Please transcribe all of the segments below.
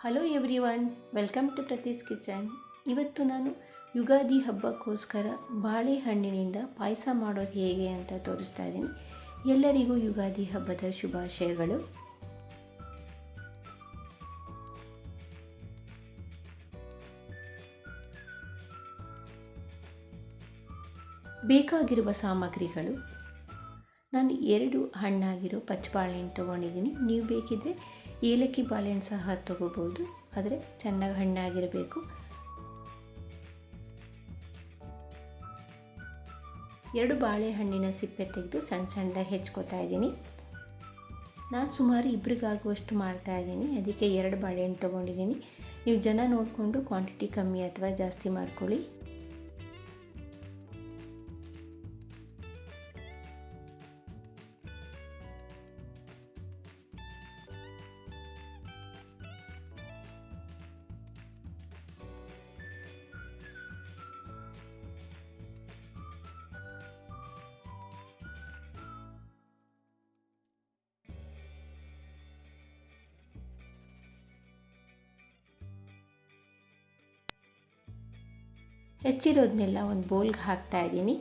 Hello everyone, welcome to Prathi's kitchen. ಇವತ್ತು ನಾನು ಯುಗಾದಿ ಹಬ್ಬಕ್ಕೋಸ್ಕರ ಬಾಳೆಹಣ್ಣಿನಿಂದ ಪಾಯಸ ಮಾಡೋದು ಹೇಗೆ ಅಂತ ತೋರಿಸ್ತಾ ಇದ್ದೀನಿ. ಎಲ್ಲರಿಗೂ ಯುಗಾದಿ ಹಬ್ಬದ ಶುಭಾಶಯಗಳು. ಬೇಕಾಗಿರುವ ಸಾಮಗ್ರಿಗಳು: ನಾನು 2 ಹಣ್ಣಾಗಿರೋ ಪಚ್ಚಬಾಳೆಹಣ್ಣು ತೊಗೊಂಡಿದ್ದೀನಿ. ನೀವು ಬೇಕಿದ್ದರೆ ಏಲಕ್ಕಿ ಬಾಳೆಹಣ್ಣು ಸಹ ತೊಗೋಬೋದು, ಆದರೆ ಚೆನ್ನಾಗಿ ಹಣ್ಣಾಗಿರಬೇಕು. 2 ಬಾಳೆಹಣ್ಣಿನ ಸಿಪ್ಪೆ ತೆಗೆದು ಸಣ್ಣ ಸಣ್ಣದಾಗಿ ಹೆಚ್ಕೋತಾ ಇದ್ದೀನಿ. ನಾನು ಸುಮಾರು ಇಬ್ಬರಿಗಾಗುವಷ್ಟು ಮಾಡ್ತಾಯಿದ್ದೀನಿ, ಅದಕ್ಕೆ 2 ಬಾಳೆಹಣ್ಣು ತೊಗೊಂಡಿದ್ದೀನಿ. ನೀವು ಜನ ನೋಡಿಕೊಂಡು ಕ್ವಾಂಟಿಟಿ ಕಮ್ಮಿ ಅಥವಾ ಜಾಸ್ತಿ ಮಾಡ್ಕೊಳ್ಳಿ. ಹೆಚ್ಚಿರೋದನ್ನೆಲ್ಲ ಒಂದು ಬೌಲ್ಗೆ ಹಾಕ್ತಾ ಇದ್ದೀನಿ.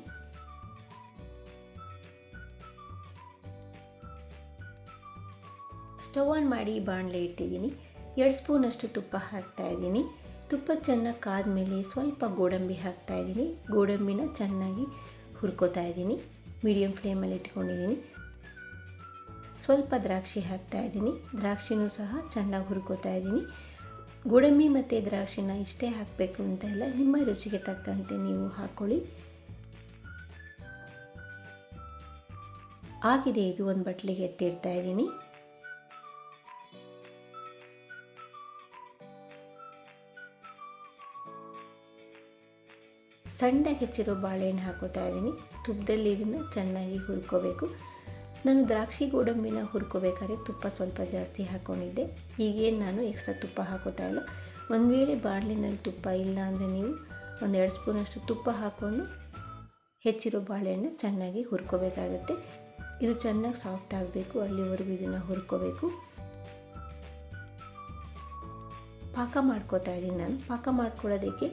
ಸ್ಟವ್ ಆನ್ ಮಾಡಿ ಬಾಣಲೆ ಇಟ್ಟಿದ್ದೀನಿ. 2 ಸ್ಪೂನಷ್ಟು ತುಪ್ಪ ಹಾಕ್ತಾ ಇದ್ದೀನಿ. ತುಪ್ಪ ಚೆನ್ನಾಗಿ ಕಾದ್ಮೇಲೆ ಸ್ವಲ್ಪ ಗೋಡಂಬಿ ಹಾಕ್ತಾ ಇದ್ದೀನಿ. ಗೋಡಂಬಿನ ಚೆನ್ನಾಗಿ ಹುರ್ಕೋತಾ ಇದ್ದೀನಿ. ಮೀಡಿಯಮ್ ಫ್ಲೇಮಲ್ಲಿ ಇಟ್ಕೊಂಡಿದ್ದೀನಿ. ಸ್ವಲ್ಪ ದ್ರಾಕ್ಷಿ ಹಾಕ್ತಾ ಇದ್ದೀನಿ. ದ್ರಾಕ್ಷಿನೂ ಸಹ ಚೆನ್ನಾಗಿ ಹುರ್ಕೋತಾ ಇದ್ದೀನಿ. ಗೋಡಂಬಿ ಮತ್ತು ದ್ರಾಕ್ಷಿನ ಇಷ್ಟೇ ಹಾಕಬೇಕು ಅಂತ ಇಲ್ಲ, ನಿಮ್ಮ ರುಚಿಗೆ ತಕ್ಕಂತೆ ನೀವು ಹಾಕ್ಕೊಳ್ಳಿ. ಆಗಿದೆ, ಇದು ಒಂದು ಬಟ್ಲಿಗೆ ಎತ್ತಿಡ್ತಾ ಇದ್ದೀನಿ. ಸಣ್ಣಗೆ ಹೆಚ್ಚಿರೋ ಬಾಳೆಹಣ್ಣು ಹಾಕೋತಾ ಇದ್ದೀನಿ. ತುಪ್ಪದಲ್ಲಿ ಇದನ್ನು ಚೆನ್ನಾಗಿ ಹುರ್ಕೋಬೇಕು. ನಾನು ದ್ರಾಕ್ಷಿ ಗೋಡಂಬಿನ ಹುರ್ಕೋಬೇಕಾದ್ರೆ ತುಪ್ಪ ಸ್ವಲ್ಪ ಜಾಸ್ತಿ ಹಾಕ್ಕೊಂಡಿದ್ದೆ. ಈಗೇನು ನಾನು ಎಕ್ಸ್ಟ್ರಾ ತುಪ್ಪ ಹಾಕೋತಾ ಇಲ್ಲ. ಒಂದು ವೇಳೆ ಬಾಣಲಿನಲ್ಲಿ ತುಪ್ಪ ಇಲ್ಲ ಅಂದರೆ ನೀವು 1-2 ಸ್ಪೂನಷ್ಟು ತುಪ್ಪ ಹಾಕ್ಕೊಂಡು ಹೆಚ್ಚಿರೋ ಬಾಳೆಹಣ್ಣು ಚೆನ್ನಾಗಿ ಹುರ್ಕೋಬೇಕಾಗತ್ತೆ. ಇದು ಚೆನ್ನಾಗಿ ಸಾಫ್ಟ್ ಆಗಬೇಕು, ಅಲ್ಲಿವರೆಗೂ ಇದನ್ನು ಹುರ್ಕೋಬೇಕು. ಪಾಕ ಮಾಡ್ಕೋತಾ ಇದ್ದೀನಿ. ನಾನು ಪಾಕ ಮಾಡ್ಕೊಳ್ಳೋದಕ್ಕೆ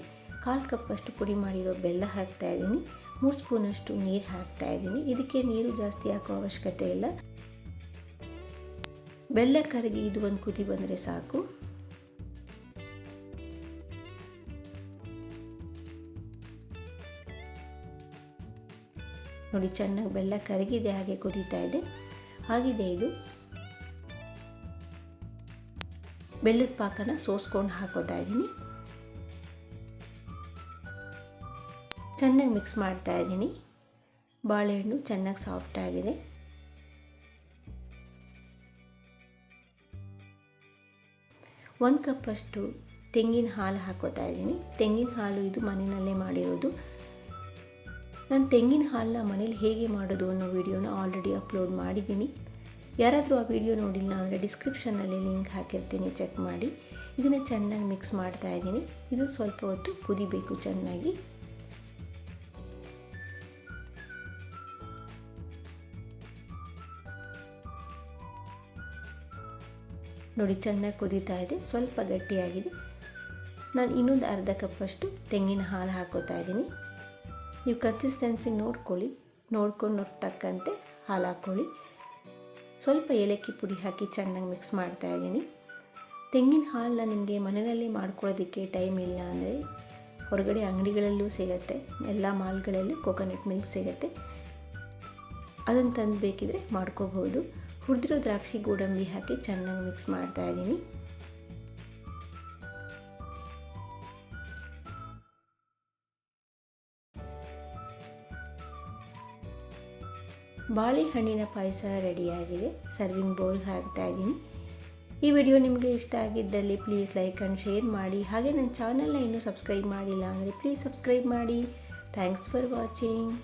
1/4 ಕಪ್ಪಷ್ಟು ಪುಡಿ ಮಾಡಿರೋ ಬೆಲ್ಲ ಹಾಕ್ತಾ ಇದ್ದೀನಿ. 3 ಸ್ಪೂನಷ್ಟು ನೀರು ಹಾಕ್ತಾ ಇದ್ದೀನಿ. ಇದಕ್ಕೆ ನೀರು ಜಾಸ್ತಿ ಹಾಕೋ ಅವಶ್ಯಕತೆ ಇಲ್ಲ. ಬೆಲ್ಲ ಕರಗಿ ಇದು ಒಂದು ಕುದಿ ಬಂದರೆ ಸಾಕು. ನೋಡಿ, ಚೆನ್ನಾಗಿ ಬೆಲ್ಲ ಕರಗಿದೆ, ಹಾಗೆ ಕುದೀತಾ ಇದೆ. ಆಗಿದೆ ಇದು. ಬೆಲ್ಲದ ಪಾಕನ ಸೋಸ್ಕೊಂಡು ಹಾಕೋತಾ ಇದ್ದೀನಿ. ಚೆನ್ನಾಗಿ ಮಿಕ್ಸ್ ಮಾಡ್ತಾ ಇದ್ದೀನಿ. ಬಾಳೆಹಣ್ಣು ಚೆನ್ನಾಗಿ ಸಾಫ್ಟ್ ಆಗಿದೆ. ಒಂದು ಕಪ್ಪಷ್ಟು ತೆಂಗಿನ ಹಾಲು ಹಾಕೋತಾ ಇದ್ದೀನಿ. ತೆಂಗಿನ ಹಾಲು ಇದು ಮನೆಯಲ್ಲೇ ಮಾಡಿರೋದು. ನಾನು ತೆಂಗಿನ ಹಾಲನ್ನ ಮನೇಲಿ ಹೇಗೆ ಮಾಡೋದು ಅನ್ನೋ ವಿಡಿಯೋನ ಆಲ್ರೆಡಿ ಅಪ್ಲೋಡ್ ಮಾಡಿದ್ದೀನಿ. ಯಾರಾದರೂ ಆ ವಿಡಿಯೋ ನೋಡಿಲ್ಲ ಅಂದರೆ ಡಿಸ್ಕ್ರಿಪ್ಷನ್ನಲ್ಲಿ ಲಿಂಕ್ ಹಾಕಿರ್ತೀನಿ, ಚೆಕ್ ಮಾಡಿ. ಇದನ್ನು ಚೆನ್ನಾಗಿ ಮಿಕ್ಸ್ ಮಾಡ್ತಾ ಇದ್ದೀನಿ. ಇದು ಸ್ವಲ್ಪ ಹೊತ್ತು ಕುದಿಬೇಕು ಚೆನ್ನಾಗಿ. ನೋಡಿ, ಚೆನ್ನಾಗಿ ಕುದೀತಾ ಇದೆ, ಸ್ವಲ್ಪ ಗಟ್ಟಿಯಾಗಿದೆ. ನಾನು ಇನ್ನೊಂದು 1/2 ಕಪ್ಪಷ್ಟು ತೆಂಗಿನ ಹಾಲು ಹಾಕೋತಾ ಇದ್ದೀನಿ. ನೀವು ಕನ್ಸಿಸ್ಟೆನ್ಸಿ ನೋಡ್ಕೊಂಡು ತಕ್ಕಂತೆ ಹಾಲು ಹಾಕ್ಕೊಳ್ಳಿ. ಸ್ವಲ್ಪ ಏಲಕ್ಕಿ ಪುಡಿ ಹಾಕಿ ಚೆನ್ನಾಗಿ ಮಿಕ್ಸ್ ಮಾಡ್ತಾ ಇದ್ದೀನಿ. ತೆಂಗಿನ ಹಾಲನ್ನ ನಿಮಗೆ ಮನೆಯಲ್ಲಿ ಮಾಡ್ಕೊಳ್ಳೋದಕ್ಕೆ ಟೈಮ್ ಇಲ್ಲ ಅಂದರೆ ಹೊರಗಡೆ ಅಂಗಡಿಗಳಲ್ಲೂ ಸಿಗುತ್ತೆ. ಎಲ್ಲ ಮಾಲ್ಗಳಲ್ಲೂ ಕೋಕೋನಟ್ ಮಿಲ್ಕ್ ಸಿಗುತ್ತೆ, ಅದನ್ನು ತಂದು ಬೇಕಿದ್ರೆ ಮಾಡ್ಕೋಬಹುದು. ಹುರಿದಿರೋ ದ್ರಾಕ್ಷಿ ಗೋಡಂಬಿ ಹಾಕಿ ಚೆನ್ನಾಗಿ ಮಿಕ್ಸ್ ಮಾಡ್ತಾ ಇದ್ದೀನಿ. ಬಾಳೆಹಣ್ಣಿನ ಪಾಯಸ ರೆಡಿಯಾಗಿದೆ. ಸರ್ವಿಂಗ್ ಬೌಲ್ಗೆ ಹಾಕ್ತಾ ಇದ್ದೀನಿ. ಈ ವಿಡಿಯೋ ನಿಮಗೆ ಇಷ್ಟ ಆಗಿದ್ದಲ್ಲಿ ಪ್ಲೀಸ್ ಲೈಕ್ ಆ್ಯಂಡ್ ಶೇರ್ ಮಾಡಿ. ಹಾಗೆ ನನ್ನ ಚಾನಲ್ನ ಇನ್ನೂ ಸಬ್ಸ್ಕ್ರೈಬ್ ಮಾಡಿಲ್ಲ ಅಂದರೆ ಪ್ಲೀಸ್ ಸಬ್ಸ್ಕ್ರೈಬ್ ಮಾಡಿ. Thanks for watching.